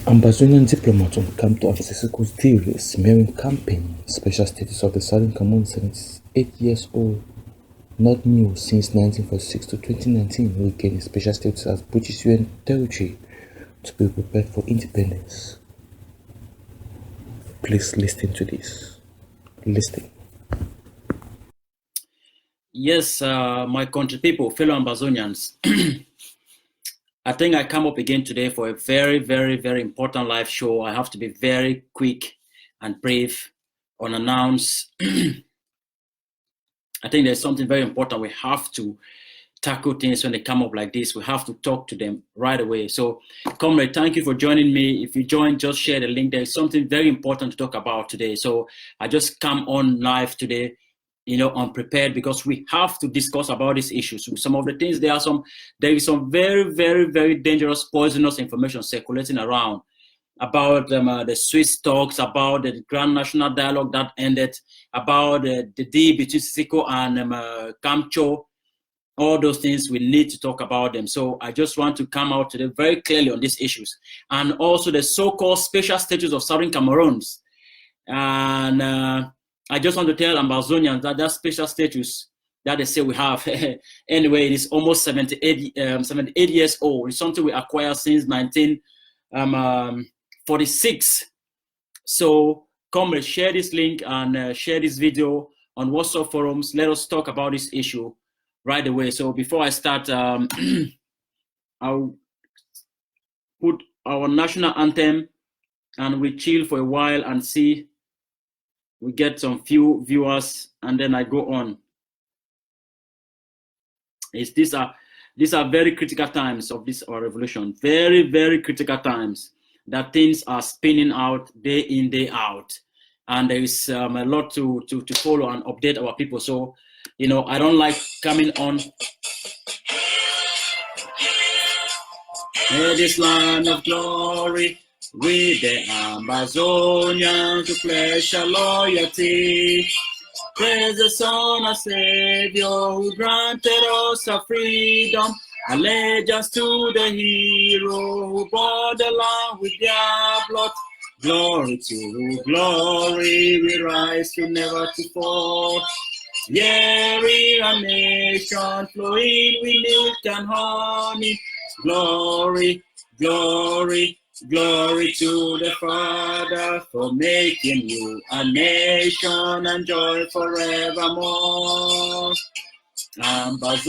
Ambazonian diplomats on Kamto and Sisiku's deal is smearing campaign. Special status of the Southern Cameroon 78 years old, not new since 1946 to 2019, regained special status as British UN territory to be prepared for independence. Please listen to this. Listen. Yes, my country people, fellow Ambazonians. I think I come up again today for a very, very, very important live show. I have to be very quick and brief on announce. I think there's something very important. We have to tackle things when they come up like this. We have to talk to them right away. So, comrade, thank you for joining me. If you join, just share the link. There's something very important to talk about today. So I just come on live today, unprepared, because we have to discuss about these issues. Some of the things, there is some very, very, very dangerous, poisonous information circulating around about the Swiss talks, about the Grand National Dialogue that ended, about the deal between Tiko and Kamto. All those things, we need to talk about them. So I just want to come out today very clearly on these issues. And also the so-called special status of Southern Cameroons. And I just want to tell Ambazonians that that special status that they say we have, anyway, it is almost 78 years old. It's something we acquired since 1946. So come and share this link and share this video on WhatsApp forums. Let us talk about this issue right away. So before I start, I'll put our national anthem and we chill for a while and see. We get some few viewers, and then I go on. These are very critical times of our revolution. Very, very critical times that things are spinning out day in, day out. And there is a lot to follow and update our people. So, I don't like coming on. In this land of glory, with the Ambazonians who pledge our loyalty. Praise the Son, our Savior, who granted us our freedom. Allegiance to the hero who bought the land with their blood. Glory to glory, we rise to never to fall. Yeah, we are a nation flowing with milk and honey. Glory, glory, glory to the Father for making you a nation and joy forevermore. Ambazonia,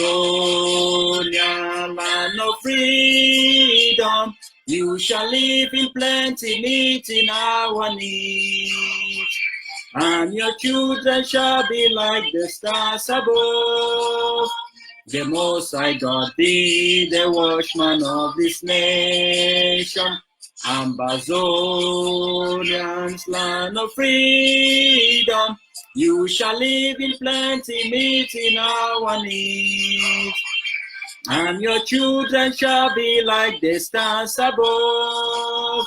land of freedom, you shall live in plenty, meeting our needs. And your children shall be like the stars above. The Most High God be the watchman of this nation. Ambazonians, land of freedom, you shall live in plenty, meeting our needs. And your children shall be like the stars above.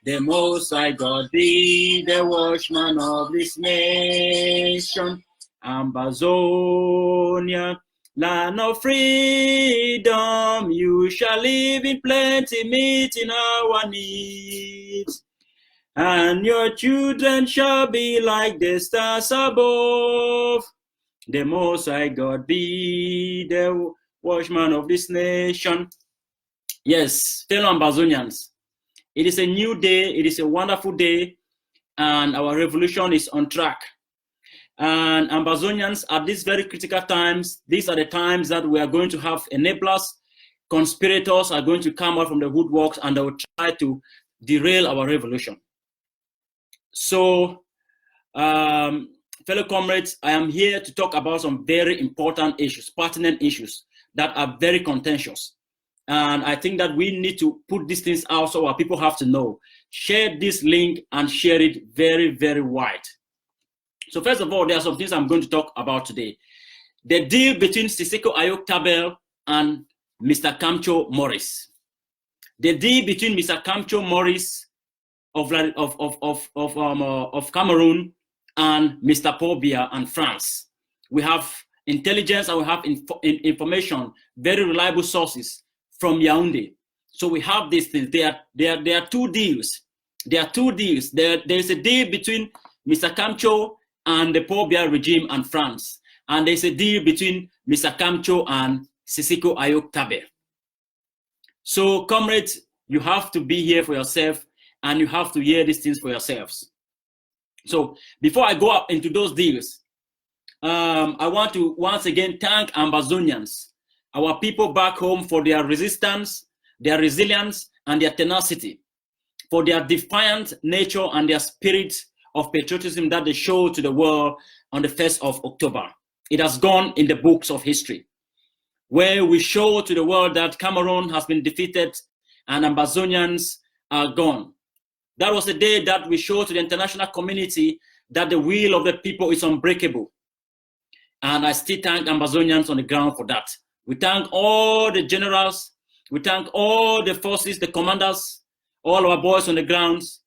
The Most High God be the watchman of this nation. Ambazonia, land of freedom, you shall live in plenty, meeting our needs. And your children shall be like the stars above. The Most High God be the watchman of this nation. Yes, fellow Ambazonians, it is a new day, it is a wonderful day, and our revolution is on track. And Ambazonians, at these very critical times, these are the times that we are going to have enablers, conspirators are going to come out from the woodworks and they will try to derail our revolution. So, fellow comrades, I am here to talk about some very important issues, pertinent issues that are very contentious. And I think that we need to put these things out so our people have to know. Share this link and share it very, very wide. So first of all, there are some things I'm going to talk about today. The deal between Sisiku, Ayuk, Tabe, and Mr. Kamto Morris. The deal between Mr. Kamto Morris of Cameroon and Mr. Paul Biya and France. We have intelligence and we have information, very reliable sources from Yaoundé. So we have these things. There are two deals. There are two deals. There's a deal between Mr. Kamto and the Paul Biya regime and France. And there's a deal between Mr. Kamto and Sisiku Ayuk Tabe. So, comrades, you have to be here for yourself, and you have to hear these things for yourselves. So, before I go up into those deals, I want to once again thank Ambazonians, our people back home, for their resistance, their resilience, and their tenacity, for their defiant nature and their spirit of patriotism that they showed to the world on the 1st of October. It has gone in the books of history, where we show to the world that Cameroon has been defeated and Ambazonians are gone. That was the day that we showed to the international community that the will of the people is unbreakable. And I still thank Ambazonians on the ground for that. We thank all the generals, we thank all the forces, the commanders, all our boys on the grounds.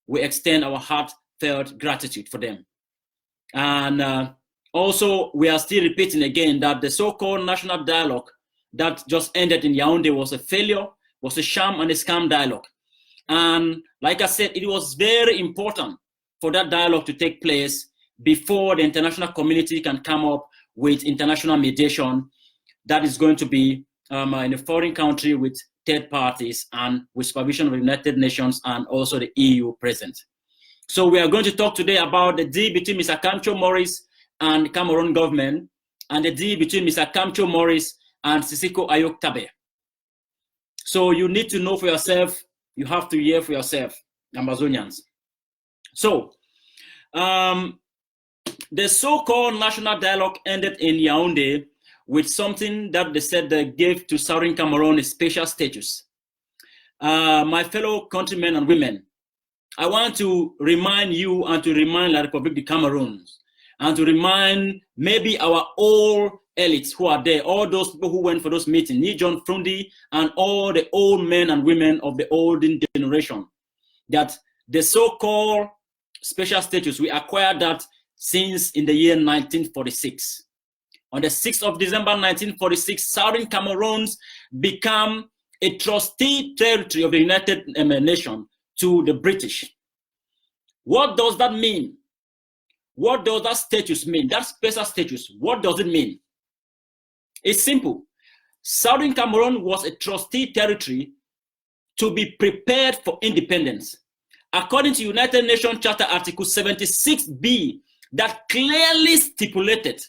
We extend our heartfelt gratitude for them. And also, we are still repeating again that the so-called national dialogue that just ended in Yaoundé was a failure, was a sham and a scam dialogue. And like I said, it was very important for that dialogue to take place before the international community can come up with international mediation that is going to be in a foreign country with third parties and with supervision of the United Nations and also the EU present. So we are going to talk today about the deal between Mr. Kamto Maurice and Cameroon government, and the deal between Mr. Kamto Maurice and Sisiku Ayuk Tabe. So you need to know for yourself, you have to hear for yourself, Ambazonians. So the so-called national dialogue ended in Yaoundé with something that they said they gave to Southern Cameroon a special status. My fellow countrymen and women, I want to remind you and to remind La République du Cameroon and to remind maybe our old elites who are there, all those people who went for those meetings, Ni John Frundi and all the old men and women of the olden generation, that the so-called special status, we acquired that since in the year 1946. On the 6th of December 1946, Southern Cameroons become a trustee territory of the United Nations to the British. What does that mean? What does that status mean? That special status, what does it mean? It's simple. Southern Cameroon was a trustee territory to be prepared for independence. According to United Nations Charter Article 76B, that clearly stipulated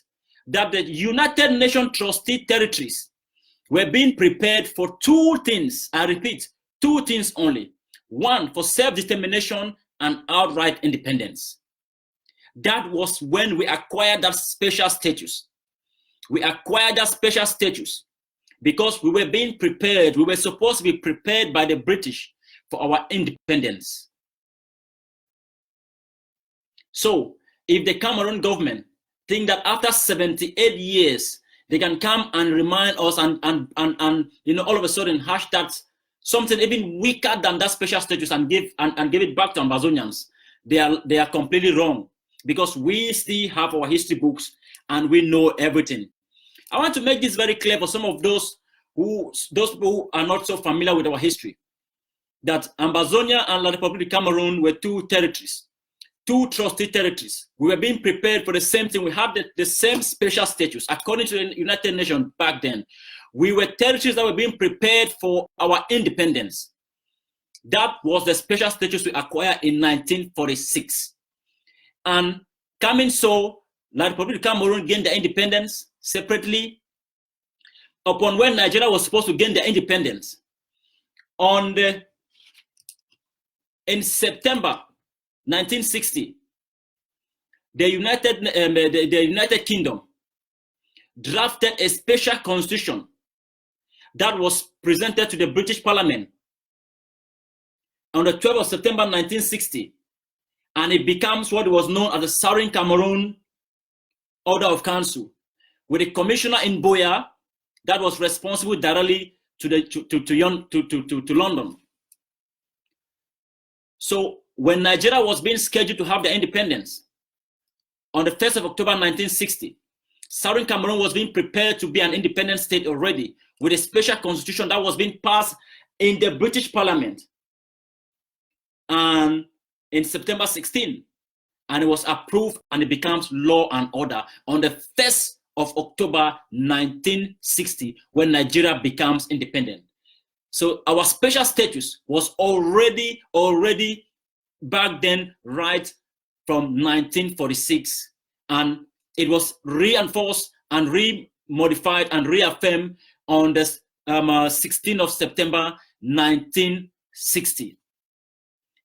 that the United Nations trustee territories were being prepared for two things. I repeat, two things only. One, for self-determination and outright independence. That was when we acquired that special status. We acquired that special status because we were being prepared. We were supposed to be prepared by the British for our independence. So, if the Cameroon government think that after 78 years, they can come and remind us and you know, all of a sudden hashtag something even weaker than that special status and give it back to Ambazonians, they are completely wrong, because we still have our history books and we know everything. I want to make this very clear for some of those people who are not so familiar with our history, that Ambazonia and La République du Cameroon were two territories, two trustee territories. We were being prepared for the same thing. We had the same special status according to the United Nations back then. We were territories that were being prepared for our independence. That was the special status we acquired in 1946. And coming so, La République du Cameroon gained their independence separately upon when Nigeria was supposed to gain their independence. In September 1960, the United Kingdom drafted a special constitution that was presented to the British Parliament on the 12th of September 1960, and it becomes what was known as the Southern Cameroon Order of Council, with a commissioner in Boya that was responsible directly to London. So when Nigeria was being scheduled to have their independence on the 1st of October 1960, Southern Cameroon was being prepared to be an independent state already, with a special constitution that was being passed in the British Parliament and in September 16, and it was approved and it becomes law and order on the 1st of October 1960 when Nigeria becomes independent. So our special status was already back then, right from 1946, and it was reinforced and re-modified and reaffirmed on the 16th of September 1960.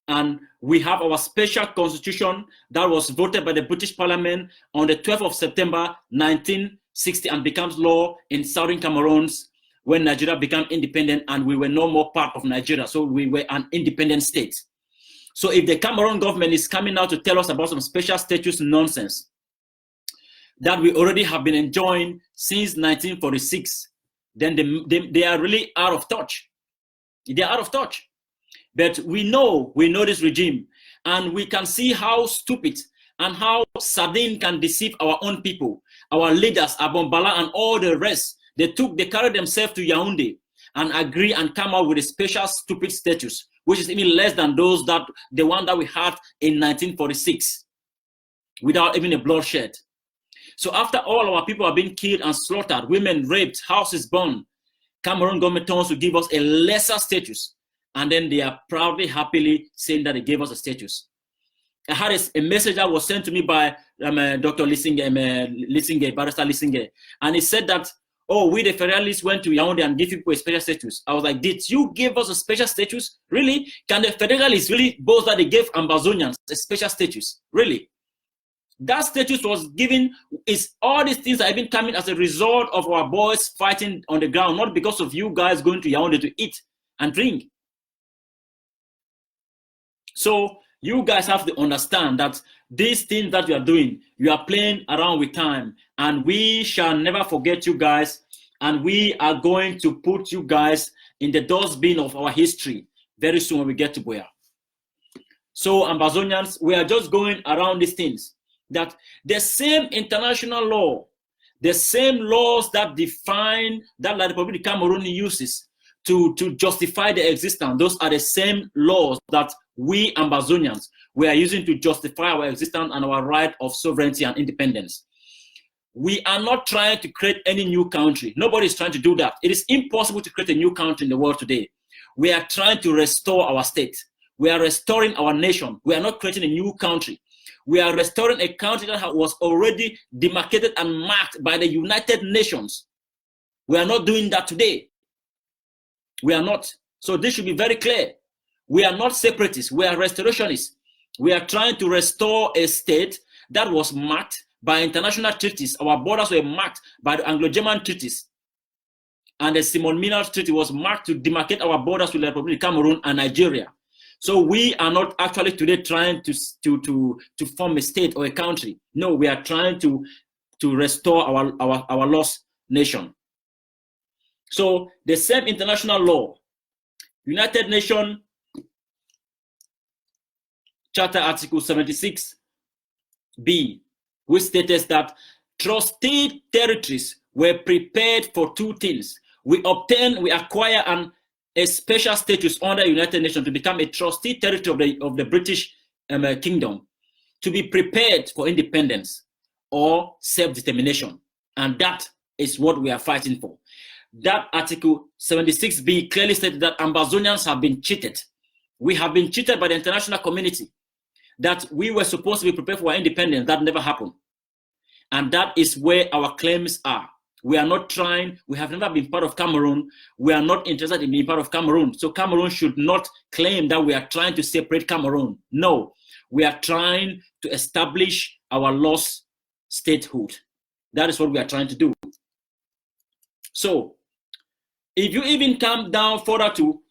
And we have our special constitution that was voted by the British Parliament on the 12th of September 1960 and becomes law in Southern Cameroon when Nigeria became independent and we were no more part of Nigeria. So we were an independent state. So if the Cameroon government is coming out to tell us about some special status nonsense that we already have been enjoying since 1946, then they are really out of touch. They are out of touch. But we know this regime, and we can see how stupid and how sardine can deceive our own people, our leaders, Abombala and all the rest. They carried themselves to Yaoundé and agree and come out with a special stupid status, which is even less than the one that we had in 1946, without even a bloodshed. So after all our people have been killed and slaughtered, women raped, houses burned, Cameroon government turns to give us a lesser status. And then they are proudly, happily saying that they gave us a status. I had a message that was sent to me by Dr. Barrister Lisinge, and he said that, oh, we the Federalists went to Yaoundé and give people a special status. I was like, did you give us a special status? Really? Can the Federalists really boast that they gave Ambazonians a special status? Really? That status was given, is all these things that have been coming as a result of our boys fighting on the ground, not because of you guys going to Yaoundé to eat and drink. So you guys have to understand that these things that you are doing, you are playing around with time, and we shall never forget you guys, and we are going to put you guys in the dustbin of our history very soon when we get to Boya. So Ambazonians, we are just going around these things, that the same international law, the same laws that define, that the Republic of Cameroon uses to justify the existence, those are the same laws that we Ambazonians, we are using to justify our existence and our right of sovereignty and independence. We are not trying to create any new country. Nobody is trying to do that. It is impossible to create a new country in the world today. We are trying to restore our state. We are restoring our nation. We are not creating a new country. We are restoring a country that was already demarcated and marked by the United Nations. We are not doing that today. We are not. So this should be very clear. We are not separatists. We are restorationists. We are trying to restore a state that was marked by international treaties. Our borders were marked by the Anglo-German treaties. And the Simon Miner's Treaty was marked to demarcate our borders with the Republic of Cameroon and Nigeria. So we are not actually today trying to form a state or a country. No, we are trying to restore our lost nation. So the same international law, United Nations Charter Article 76B, which states that trustee territories were prepared for two things. We acquire a special status under United Nations to become a trustee territory of the British Kingdom, to be prepared for independence or self-determination. And that is what we are fighting for. That Article 76B clearly stated that Ambazonians have been cheated. We have been cheated by the international community, that we were supposed to be prepared for our independence. That never happened. And that is where our claims are. We are not trying, we have never been part of Cameroon. We are not interested in being part of Cameroon. So Cameroon should not claim that we are trying to separate Cameroon. No, we are trying to establish our lost statehood. That is what we are trying to do. So if you even come down further to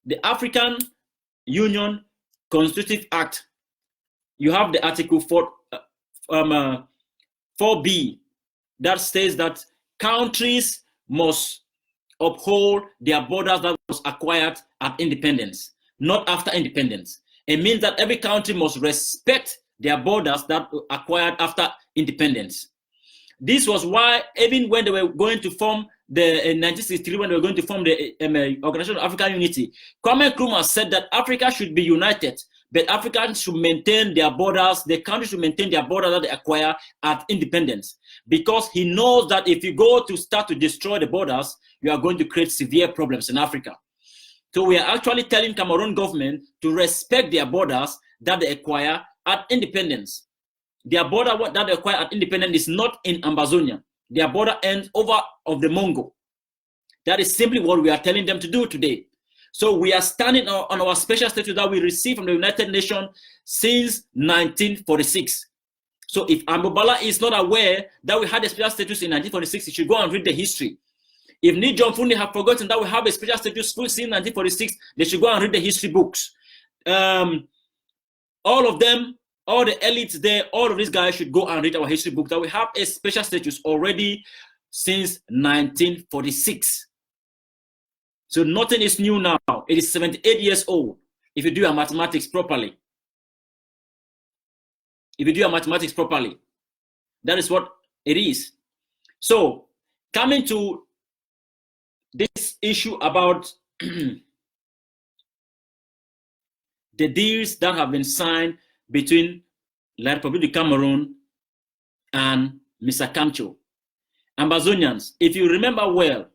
the African Union Constitutive Act, you have the Article 4B that says that countries must uphold their borders that was acquired at independence, not after independence. It means that every country must respect their borders that were acquired after independence. This was why even when they were going to form in 1963 when they were going to form the Organization of African Unity, Kwame Nkrumah said that Africa should be united, but Africans should maintain their borders, the countries should maintain their borders that they acquire at independence. Because he knows that if you go to start to destroy the borders, you are going to create severe problems in Africa. So we are actually telling Cameroon government to respect their borders that they acquire at independence. Their border that they acquire at independence is not in Ambazonia. Their border ends over of the Mongo. That is simply what we are telling them to do today. So we are standing on our special status that we received from the United Nations since 1946. So if Ambobala is not aware that we had a special status in 1946, he should go and read the history. If Nijom Fundi have forgotten that we have a special status since 1946, they should go and read the history books. All of them, all the elites there, all of these guys should go and read our history book that we have a special status already since 1946. So nothing is new now. It is 78 years old if you do your mathematics properly. If you do your mathematics properly, that is what it is. So coming to this issue about the deals that have been signed between La Republic of Cameroon and Mr. Kamto. Ambazonians, if you remember well,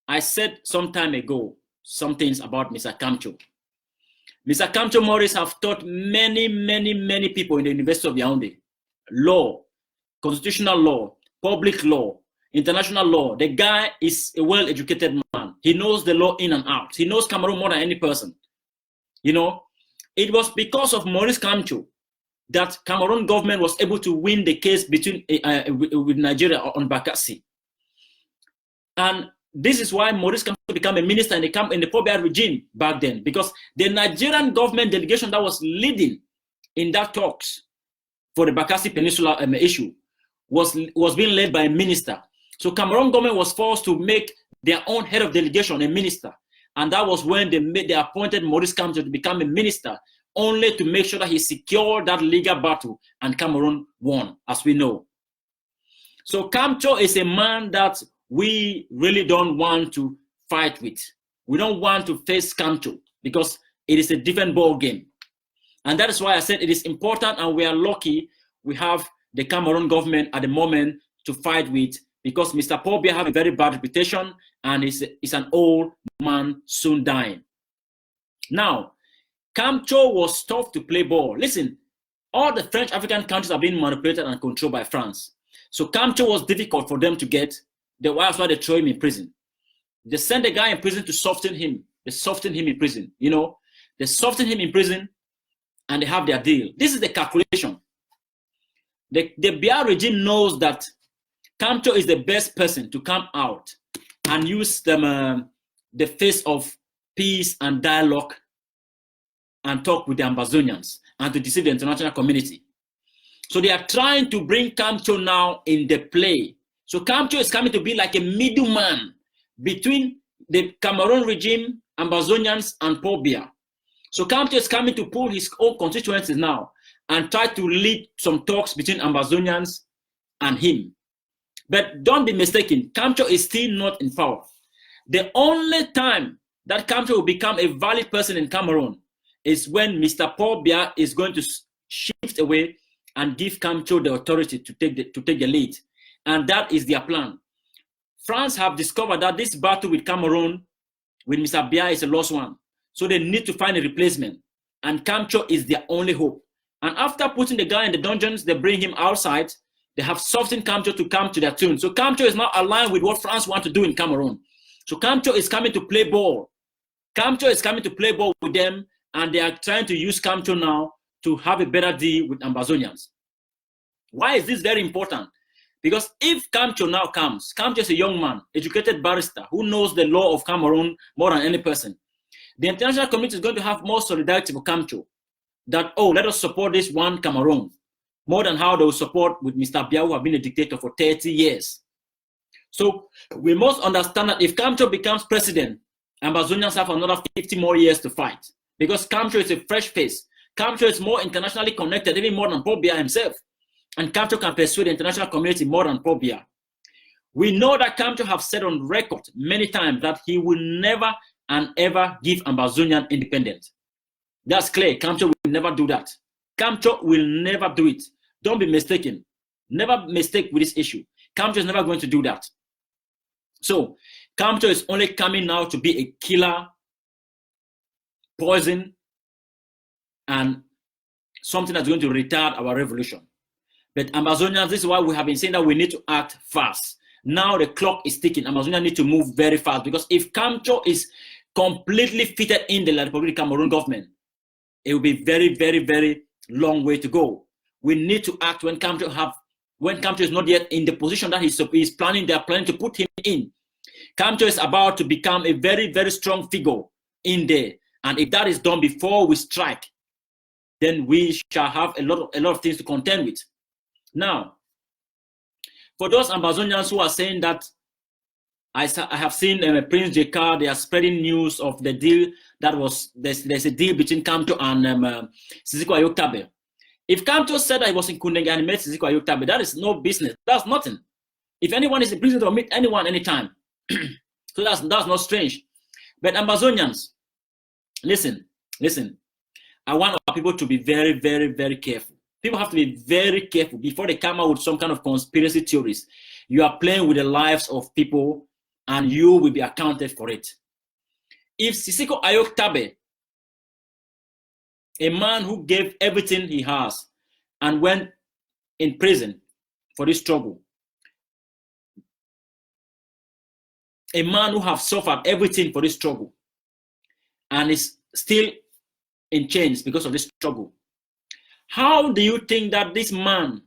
I said some time ago some things about Mr. Kamto. Mr. Kamto Morris have taught many people in the University of Yaoundé law, constitutional law, public law, international law. The guy is a well-educated man. He knows the law in and out. He knows Cameroon more than any person. You know, it was because of Maurice Kamto that Cameroon government was able to win the case between with Nigeria on Bakassi. And this is why Maurice Kamto became a minister in the Pobia regime back then, because the Nigerian government delegation that was leading in that talks for the Bakassi Peninsula issue was being led by a minister. So Cameroon government was forced to make their own head of delegation a minister. And that was when they appointed Maurice Kamto to become a minister, only to make sure that he secured that legal battle, and Cameroon won, as we know. So Kamto is a man that we really don't want to fight with. We don't want to face Kamto because it is a different ball game. And that is why I said it is important, and we are lucky we have the Cameroon government at the moment to fight with, because Mr. Paul Biya has a very bad reputation and is an old man soon dying. Now, Kamto was tough to play ball. Listen, all the French African countries are being manipulated and controlled by France. So Kamto was difficult for them to get. That's why they throw him in prison. They send the guy in prison to soften him. They soften him in prison. You know, they soften him in prison and they have their deal. This is the calculation. The Biya regime knows that Kamto is the best person to come out and use them, the face of peace and dialogue and talk with the Ambazonians and to deceive the international community. So they are trying to bring Kamto now in the play. So Kamto is coming to be like a middleman between the Cameroon regime, Ambazonians, and Paul Biya. So Kamto is coming to pull his own constituencies now and try to lead some talks between Ambazonians and him. But don't be mistaken, Kamto is still not in power. The only time that Kamto will become a valid person in Cameroon is when Mr. Paul Biya is going to shift away and give Kamto the authority to take the lead. And that is their plan. France have discovered that this battle with Cameroon, with Mr. Biya, is a lost one. So they need to find a replacement. And Kamto is their only hope. And after putting the guy in the dungeons, they bring him outside. They have softened Kamto to come to their tune. So Kamto is now aligned with what France want to do in Cameroon. So Kamto is coming to play ball. Kamto is coming to play ball with them, and they are trying to use Kamto now to have a better deal with Ambazonians. Why is this very important? Because if Kamto now comes, Kamto is a young man, educated barrister, who knows the law of Cameroon more than any person. The international community is going to have more solidarity for Kamto. That, oh, let us support this one Cameroon, more than how they will support with Mr. Biya, who have been a dictator for 30 years. So we must understand that if Kamto becomes president, Ambazonians have another 50 more years to fight. Because Kamto is a fresh face. Kamto is more internationally connected, even more than Paul Biya himself. And Kamto can persuade the international community more than Paul Biya. We know that Kamto have said on record many times that he will never and ever give Ambazonian independence. That's clear. Kamto will never do that. Kamto will never do it. Don't be mistaken. Never mistake with this issue. Kamto is never going to do that. So Kamto is only coming now to be a killer, poison, and something that's going to retard our revolution. But Ambazonians, this is why we have been saying that we need to act fast. Now the clock is ticking. Ambazonia need to move very fast, because if Kamto is completely fitted in the Republic of Cameroon government, it will be very, very, very long way to go. We need to act when Kamto is not yet in the position that he's planning. They are planning to put him in. Kamto is about to become a very, very strong figure in there, and if that is done before we strike, then we shall have a lot of things to contend with. Now, for those Ambazonians who are saying that I have seen Prince Jekar, they are spreading news of the deal that was, there's a deal between Kamto and Sisiku Ayuk Tabe. If Kamto said that he was in Kundeng and he met Sisiku Ayuk Tabe, that is no business. That's nothing. If anyone is in prison, they'll meet anyone anytime. So that's not strange. But Ambazonians, listen. I want our people to be very, very, very careful. People have to be very careful before they come out with some kind of conspiracy theories. You are playing with the lives of people, and you will be accounted for it. If Sisiku Ayuk Tabe, a man who gave everything he has and went in prison for this struggle, a man who have suffered everything for this struggle and is still in chains because of this struggle, how do you think that this man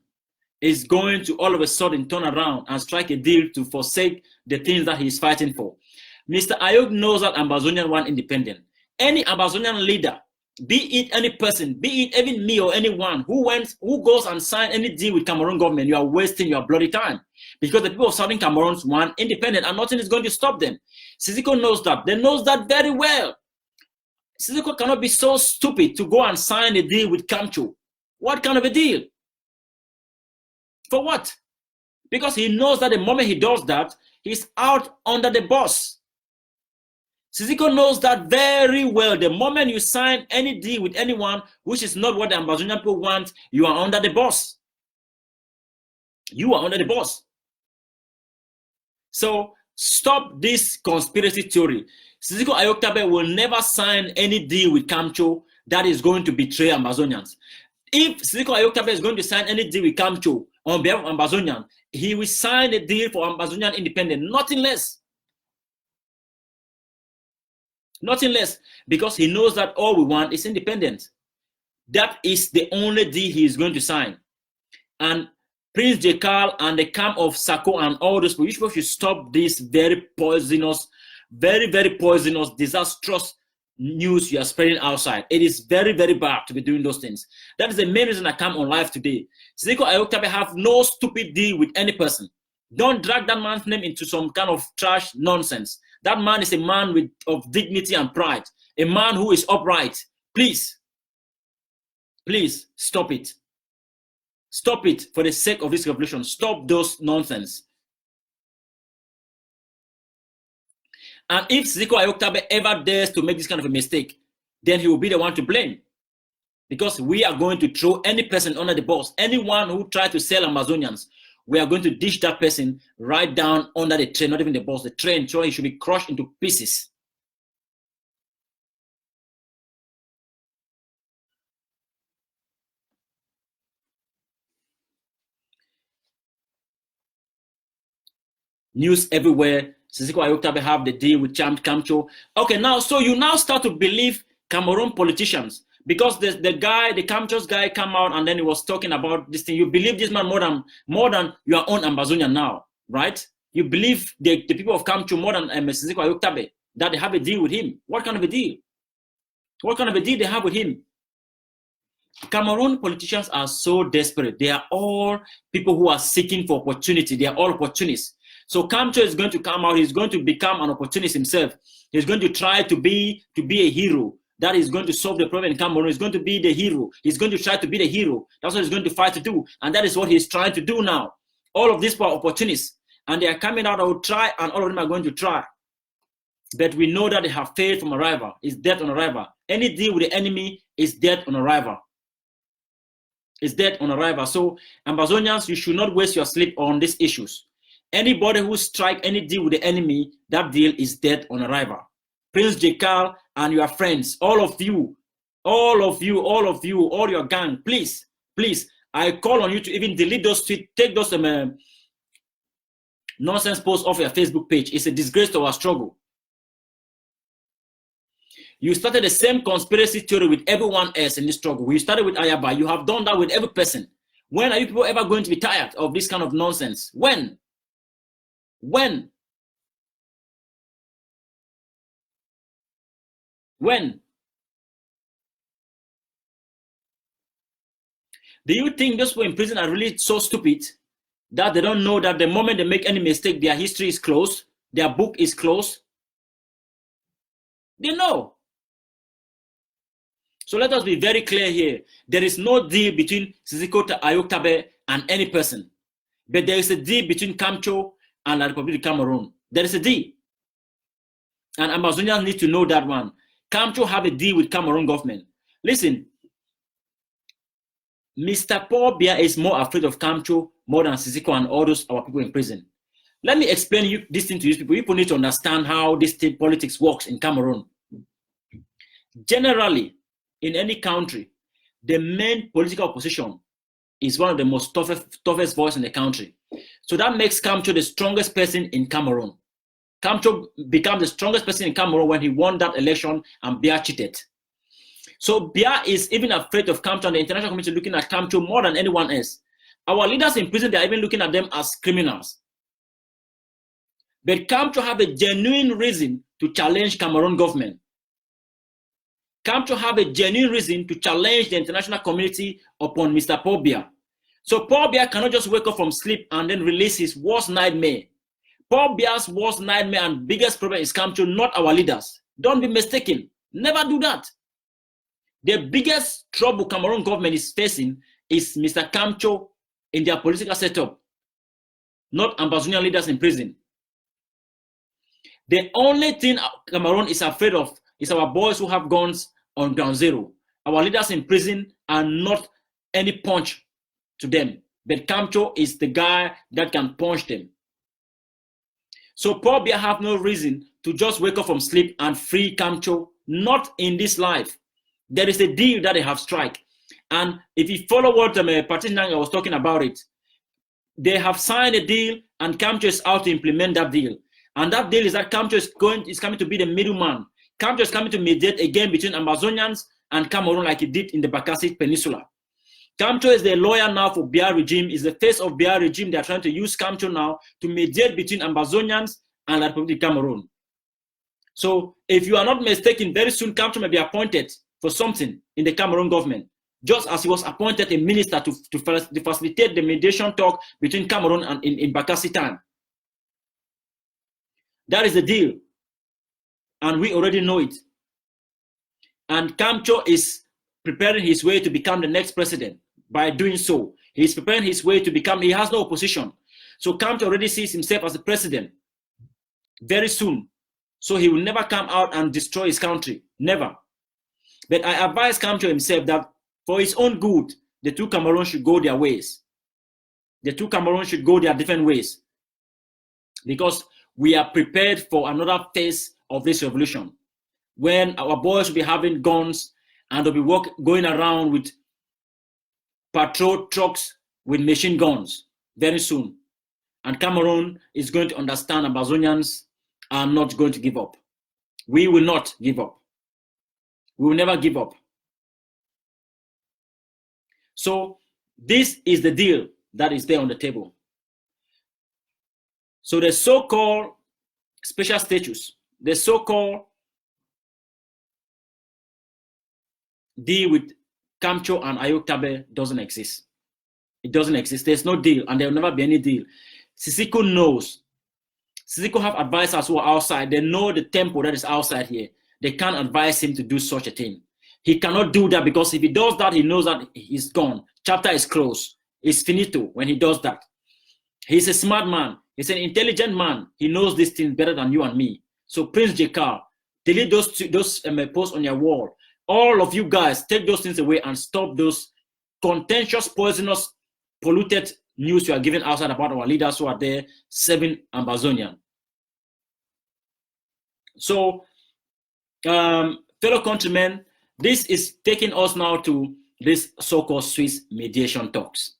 is going to all of a sudden turn around and strike a deal to forsake the things that he's fighting for? Mr. Ayuk knows that Ambazonian want independence. Any Ambazonian leader, be it any person, be it even me or anyone who goes and sign any deal with Cameroon government, you are wasting your bloody time. Because the people of Southern Cameroon want independence, and nothing is going to stop them. Sisiku knows that. They knows that very well. Sisiku cannot be so stupid to go and sign a deal with Kamto. What kind of a deal? For what? Because he knows that the moment he does that, he's out under the boss. Sisiku knows that very well. The moment you sign any deal with anyone, which is not what the Ambazonian people want, you are under the boss. You are under the boss. So stop this conspiracy theory. Sisiku Ayuk Tabe will never sign any deal with Kamto that is going to betray Ambazonians. If Sisiku Ayuk Tabe is going to sign any deal with Kamto on behalf of Ambazonian, he will sign a deal for Ambazonian independence, nothing less. Nothing less, because he knows that all we want is independence. That is the only deal he is going to sign. And Prince Jekal and the camp of Sako and all those people should stop this very poisonous, very, very poisonous, disastrous news you are spreading outside. It is very, very bad to be doing those things. That is the main reason I come on live today. Sisiku Ayuk Tabe have no stupid deal with any person. Don't drag that man's name into some kind of trash nonsense. That man is a man of dignity and pride. A man who is upright. Please stop it. Stop it for the sake of this revolution. Stop those nonsense. And if Sisiku Ayuk Tabe ever dares to make this kind of a mistake, then he will be the one to blame. Because we are going to throw any person under the bus. Anyone who tries to sell Ambazonians, we are going to dish that person right down under the train, not even the bus, the train, so he should be crushed into pieces. News everywhere. Sisiku Ayuk Tabe have the deal with Kamto. Okay, now, so you now start to believe Cameroon politicians, because the Kamto's guy come out and then he was talking about this thing. You believe this man more than your own Ambazonia now, right? You believe the people of Kamto more than Sisiku Ayuk Tabe, that they have a deal with him. What kind of a deal? What kind of a deal they have with him? Cameroon politicians are so desperate. They are all people who are seeking for opportunity. They are all opportunists. So Kamto is going to come out. He's going to become an opportunist himself. He's going to try to be a hero. That is going to solve the problem in Cameroon. He's going to be the hero. He's going to try to be the hero. That's what he's going to fight to do. And that is what he's trying to do now. All of these are opportunists. and they are coming out. I will try, and all of them are going to try. But we know that they have failed from arrival. It's death on arrival. Any deal with the enemy is death on arrival. It's death on arrival. So, Ambazonians, you should not waste your sleep on these issues. Anybody who strike any deal with the enemy, that deal is death on arrival. Prince Jekal and your friends, all of you, all your gang, please, I call on you to even delete those tweets, take those nonsense posts off your Facebook page. It's a disgrace to our struggle. You started the same conspiracy theory with everyone else in this struggle. You started with Ayaba. You have done that with every person. When are you people ever going to be tired of this kind of nonsense? When? When? When? Do you think those people in prison are really so stupid that they don't know that the moment they make any mistake, their history is closed, their book is closed? They know. So let us be very clear here. There is no deal between Sisiku, Ayuk, Tabe, and any person. But there is a deal between Kamto and the Republic of Cameroon. There is a deal. And Ambazonians need to know that one. Kamto have a deal with Cameroon government. Listen, Mr. Paul Biya is more afraid of Kamto more than Sisiku and all those our people in prison. Let me explain this thing to you people. People need to understand how this state politics works in Cameroon. Generally, in any country, the main political opposition is one of the most toughest voice in the country. So that makes Kamto the strongest person in Cameroon. Kamto became the strongest person in Cameroon when he won that election and Biya cheated. So Biya is even afraid of Kamto, and the international community looking at Kamto more than anyone else. Our leaders in prison, they are even looking at them as criminals. But Kamto have a genuine reason to challenge Cameroon government. Kamto have a genuine reason to challenge the international community upon Mr. Paul Biya. So Paul Biya cannot just wake up from sleep and then release his worst nightmare. Paul Biya's worst nightmare and biggest problem is Kamto, not our leaders. Don't be mistaken. Never do that. The biggest trouble Cameroon government is facing is Mr. Kamto in their political setup, not Ambazonian leaders in prison. The only thing Cameroon is afraid of is our boys who have guns on ground zero. Our leaders in prison are not any punch to them, but Kamto is the guy that can punch them. So Paul Biya have no reason to just wake up from sleep and free Kamto, not in this life. There is a deal that they have struck. And if you follow what Patinang was talking about it, they have signed a deal and Kamto is out to implement that deal. And that deal is that Kamto is coming to be the middleman. Kamto is coming to mediate again between Ambazonians and Cameroon like he did in the Bakassi Peninsula. Kamto is the lawyer now for Biya regime, is the face of Biya regime. They are trying to use Kamto now to mediate between Ambazonians and the Republic of Cameroon. So if you are not mistaken, very soon Kamto may be appointed for something in the Cameroon government, just as he was appointed a minister to facilitate the mediation talk between Cameroon and in Bakassi time. That is the deal. And we already know it. And Kamto is preparing his way to become the next president. By doing so, he's preparing his way to become, he has no opposition. So Kamto already sees himself as the president very soon. So he will never come out and destroy his country. Never. But I advise Kamto himself that for his own good, the two Cameroons should go their ways. The two Cameroons should go their different ways. Because we are prepared for another phase of this revolution, when our boys will be having guns and they'll be going around with patrol trucks with machine guns very soon. And Cameroon is going to understand Ambazonians are not going to give up. We will not give up. We will never give up. So this is the deal that is there on the table. So the so-called special status, the so-called deal with Kamto and Ayuk Tabe doesn't exist. It doesn't exist. There's no deal, and there will never be any deal. Sisiku knows. Sisiku have advisors who are outside. They know the tempo that is outside here. They can't advise him to do such a thing. He cannot do that, because if he does that, he knows that he's gone. Chapter is closed. It's finito when he does that. He's a smart man. He's an intelligent man. He knows these things better than you and me. So Prince Jekar, delete those posts on your wall. All of you guys, take those things away and stop those contentious, poisonous, polluted news you are giving outside about our leaders who are there serving Ambazonian. So, fellow countrymen, this is taking us now to this so-called Swiss mediation talks.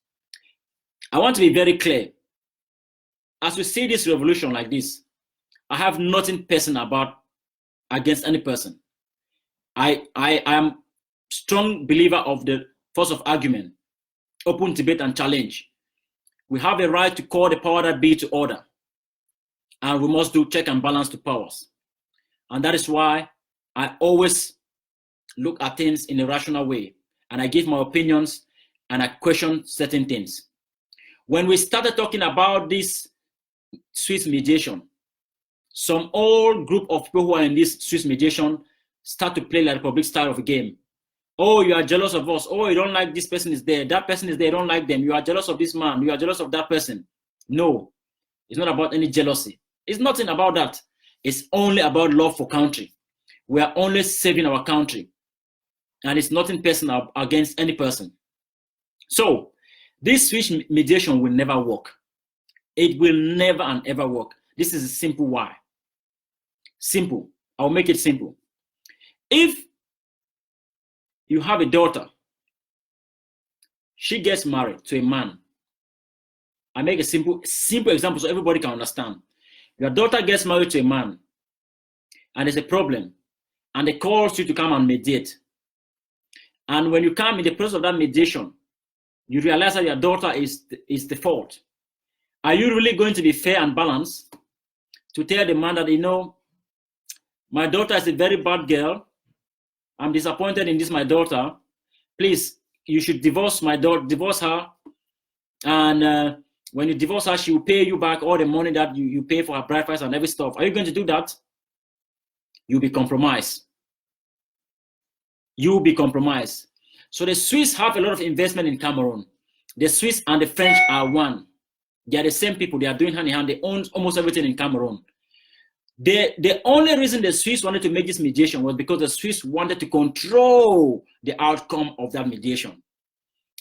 I want to be very clear. As we see this revolution like this, I have nothing personal against any person. I am strong believer of the force of argument, open debate and challenge. We have a right to call the power that be to order, and we must do check and balance to powers. And that is why I always look at things in a rational way, and I give my opinions and I question certain things. When we started talking about this Swiss mediation, some old group of people who are in this Swiss mediation start to play like Republic style of a game. Oh, you are jealous of us. Oh, you don't like this person is there. That person is there. You don't like them. You are jealous of this man. You are jealous of that person. No, it's not about any jealousy. It's nothing about that. It's only about love for country. We are only saving our country. And it's nothing personal against any person. So, this Swiss mediation will never work. It will never and ever work. This is a simple why. Simple. I'll make it simple. If you have a daughter, she gets married to a man. I make a simple example so everybody can understand. Your daughter gets married to a man, and there's a problem, and they call you to come and mediate. And when you come in the process of that mediation, you realize that your daughter is the fault. Are you really going to be fair and balanced to tell the man that, you know, my daughter is a very bad girl. I'm disappointed in this, my daughter. Please, you should divorce my daughter, divorce her. And when you divorce her, she will pay you back all the money that you pay for her bride price and every stuff. Are you going to do that? You'll be compromised. You'll be compromised. So the Swiss have a lot of investment in Cameroon. The Swiss and the French are one. They are the same people. They are doing hand in hand. They own almost everything in Cameroon. The only reason the Swiss wanted to make this mediation was because the Swiss wanted to control the outcome of that mediation.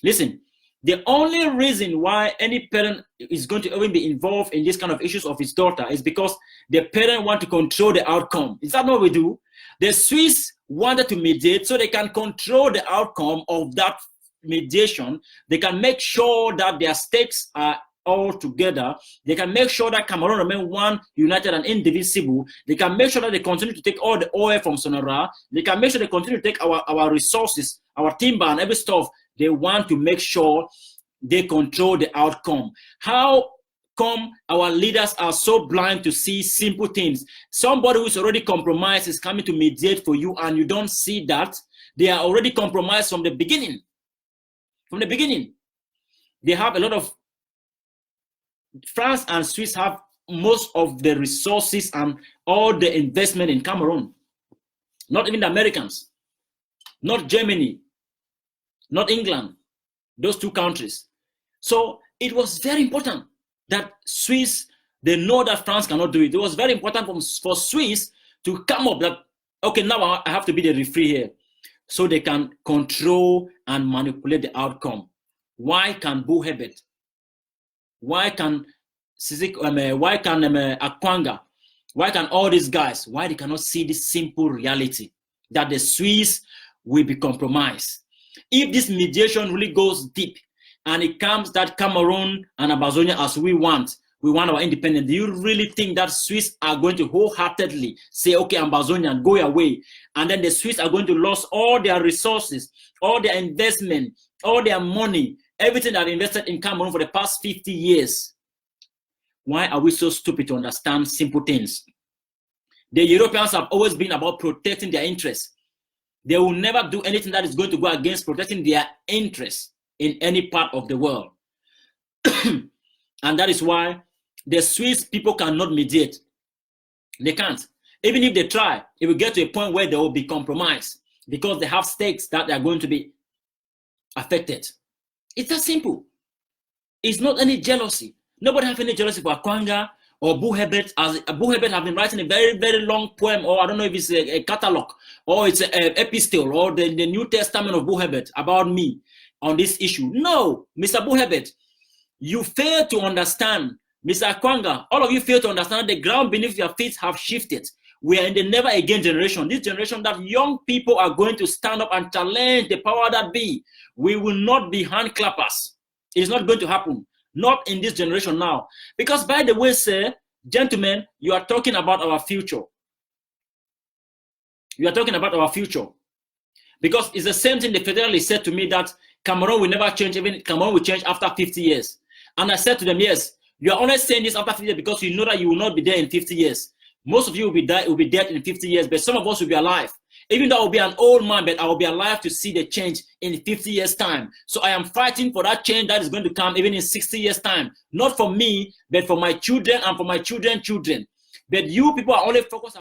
Listen, the only reason why any parent is going to even be involved in this kind of issues of his daughter is because the parent want to control the outcome. Is that what we do? The Swiss wanted to mediate so they can control the outcome of that mediation. They can make sure that their stakes are all together. They can make sure that Cameroon remain one, united and indivisible. They can make sure that they continue to take all the oil from Sonora. They can make sure they continue to take our resources, our timber and every stuff. They want to make sure they control the outcome. How come our leaders are so blind to see simple things? Somebody who's already compromised is coming to mediate for you and you don't see that. They are already compromised from the beginning. From the beginning. They have a lot of France and Swiss have most of the resources and all the investment in Cameroon. Not even the Americans, not Germany, not England, those two countries. So it was very important that Swiss, they know that France cannot do it. It was very important for Swiss to come up that, okay, now I have to be the referee here. So they can control and manipulate the outcome. Why can Bo Herbert? Why can Sisiku, why can Akwanga? Why can all these guys? Why they cannot see this simple reality that the Swiss will be compromised? If this mediation really goes deep and it comes that Cameroon and Ambazonia as we want our independence, do you really think that Swiss are going to wholeheartedly say, okay, Ambazonia, go away? And then the Swiss are going to lose all their resources, all their investment, all their money, everything that invested in Cameroon for the past 50 years. Why are we so stupid to understand simple things? The Europeans have always been about protecting their interests. They will never do anything that is going to go against protecting their interests in any part of the world. And that is why the Swiss people cannot mediate. They can't. Even if they try, it will get to a point where they will be compromised because they have stakes that are going to be affected. It's that simple. It's not any jealousy. Nobody have any jealousy for Akwanga or Buhebet, as Buhebet have been writing a very, very long poem, or I don't know if it's a catalog, or it's an epistle, or the New Testament of Buhebet about me on this issue. No, Mr. Buhebet, you fail to understand. Mr. Akwanga, all of you fail to understand the ground beneath your feet have shifted. We are in the never again generation. This generation that young people are going to stand up and challenge the power that be. We will not be hand clappers. It is not going to happen. Not in this generation now. Because by the way, sir, gentlemen, you are talking about our future. You are talking about our future. Because it's the same thing the federalists said to me, that Cameroon will never change, even Cameroon will change after 50 years. And I said to them, yes, you are only saying this after 50 years because you know that you will not be there in 50 years. Most of you will be dead in 50 years, but some of us will be alive. Even though I will be an old man, but I will be alive to see the change in 50 years' time. So I am fighting for that change that is going to come even in 60 years' time. Not for me, but for my children and for my children's children. But you people are only focused on